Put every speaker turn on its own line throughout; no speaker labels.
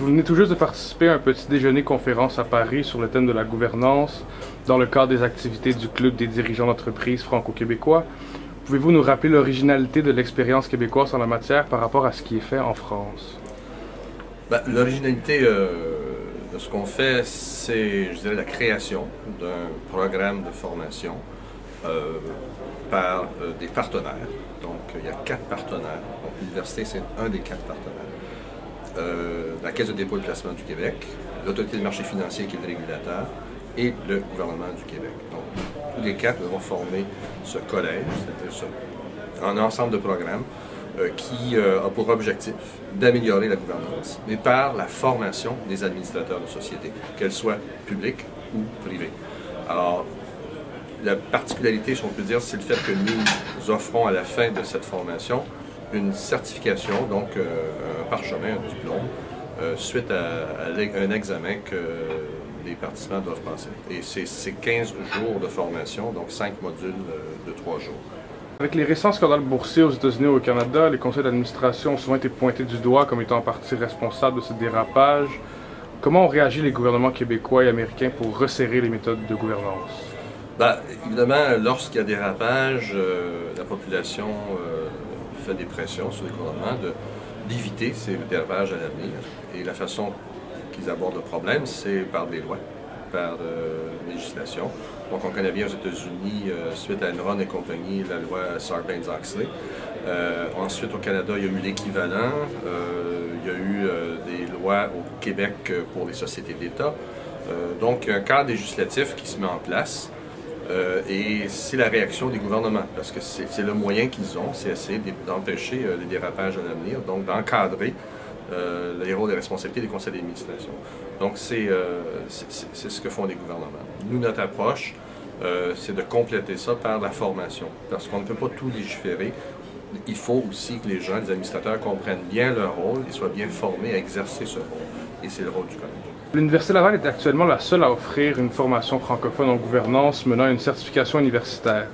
Vous venez tout juste de participer à un petit déjeuner-conférence à Paris sur le thème de la gouvernance dans le cadre des activités du Club des dirigeants d'entreprise franco-québécois. Pouvez-vous nous rappeler l'originalité de l'expérience québécoise en la matière par rapport à ce qui est fait en France?
L'originalité de ce qu'on fait, c'est, je dirais, la création d'un programme de formation par des partenaires. Donc, il y a 4 partenaires. Donc, l'université, c'est un des 4 partenaires. La Caisse de dépôt et de placement du Québec, l'Autorité du marché financier qui est le régulateur, et le gouvernement du Québec. Donc, tous les 4 vont former ce collège, c'est-à-dire un ensemble de programmes qui a pour objectif d'améliorer la gouvernance, mais par la formation des administrateurs de société, qu'elles soient publiques ou privées. Alors, la particularité, si on peut dire, c'est le fait que nous offrons à la fin de cette formation une certification, donc un parchemin, un diplôme, suite à un examen que les participants doivent passer. Et c'est 15 jours de formation, donc 5 modules de 3 jours.
Avec les récents scandales boursiers aux États-Unis et au Canada, les conseils d'administration ont souvent été pointés du doigt comme étant en partie responsables de ce dérapage. Comment ont réagi les gouvernements québécois et américains pour resserrer les méthodes de gouvernance?
Évidemment, lorsqu'il y a dérapage, la population fait des pressions sur les gouvernements d'éviter ces dérapages à l'avenir. Et la façon qu'ils abordent le problème, c'est par des lois, par législation. Donc, on connaît bien aux États-Unis, suite à Enron et compagnie, la loi Sarbanes-Oxley. Ensuite, au Canada, il y a eu l'équivalent. Il y a eu des lois au Québec pour les sociétés d'État. Donc, il y a un cadre législatif qui se met en place. Et c'est la réaction des gouvernements, parce que c'est le moyen qu'ils ont, c'est essayer d'empêcher les dérapages à l'avenir, donc d'encadrer les rôles et responsabilités des conseils d'administration. Donc c'est ce que font les gouvernements. Nous, notre approche, c'est de compléter ça par la formation, parce qu'on ne peut pas tout légiférer. Il faut aussi que les gens, les administrateurs, comprennent bien leur rôle et soient bien formés à exercer ce rôle. Et c'est le rôle du collège.
L'Université Laval est actuellement la seule à offrir une formation francophone en gouvernance menant à une certification universitaire.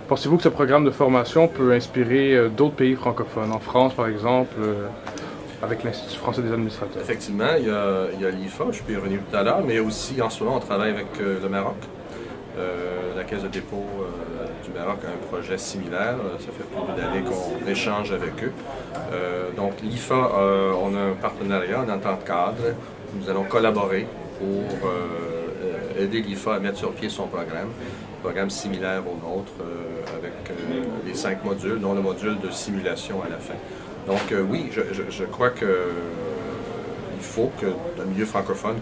Pensez-vous que ce programme de formation peut inspirer d'autres pays francophones, en France par exemple, avec l'Institut français des administrateurs?
Effectivement, il y a l'IFA, je peux y revenir tout à l'heure, mais aussi en ce moment on travaille avec le Maroc. La Caisse de dépôt du Maroc a un projet similaire, ça fait plus d'années qu'on échange avec eux. Donc l'IFA, on a un partenariat, une entente cadre. Nous allons collaborer pour aider l'IFA à mettre sur pied son programme similaire au nôtre, avec les 5 modules, dont le module de simulation à la fin. Donc oui, je crois qu'il faut que dans le milieu francophone,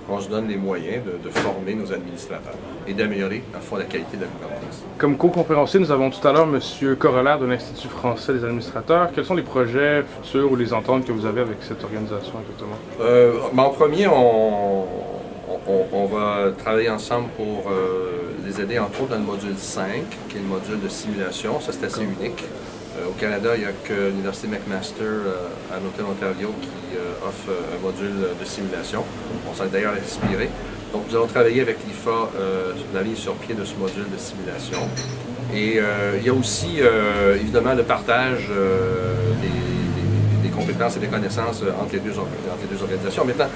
qu'on se donne les moyens de former nos administrateurs et d'améliorer à la fois la qualité de la gouvernance.
Comme co-conférencier, nous avons tout à l'heure M. Corollaire de l'Institut français des administrateurs. Quels sont les projets futurs ou les ententes que vous avez avec cette organisation exactement?
En premier, on va travailler ensemble pour les aider entre autres dans le module 5, qui est le module de simulation. Ça, c'est assez unique. Au Canada, il n'y a que l'Université McMaster à Northern Ontario qui offre un module de simulation. On s'en est d'ailleurs inspiré. Donc, nous allons travailler avec l'IFA la mise sur pied de ce module de simulation. Et il y a aussi, évidemment, le partage des compétences et des connaissances entre les deux organisations. Maintenant,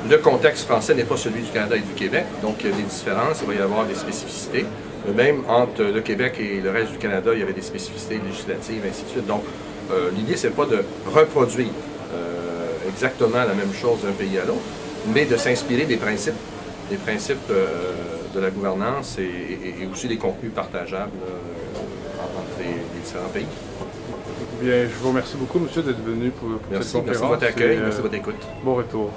le contexte français n'est pas celui du Canada et du Québec, donc il y a des différences, il va y avoir des spécificités. Même entre le Québec et le reste du Canada, il y avait des spécificités législatives, ainsi de suite. Donc, l'idée, c'est pas de reproduire exactement la même chose d'un pays à l'autre, mais de s'inspirer des principes de la gouvernance et aussi des contenus partageables entre les différents pays.
Bien, je vous remercie beaucoup, monsieur, d'être venu pour cette conférence.
Merci de votre accueil, merci de votre écoute.
Bon retour.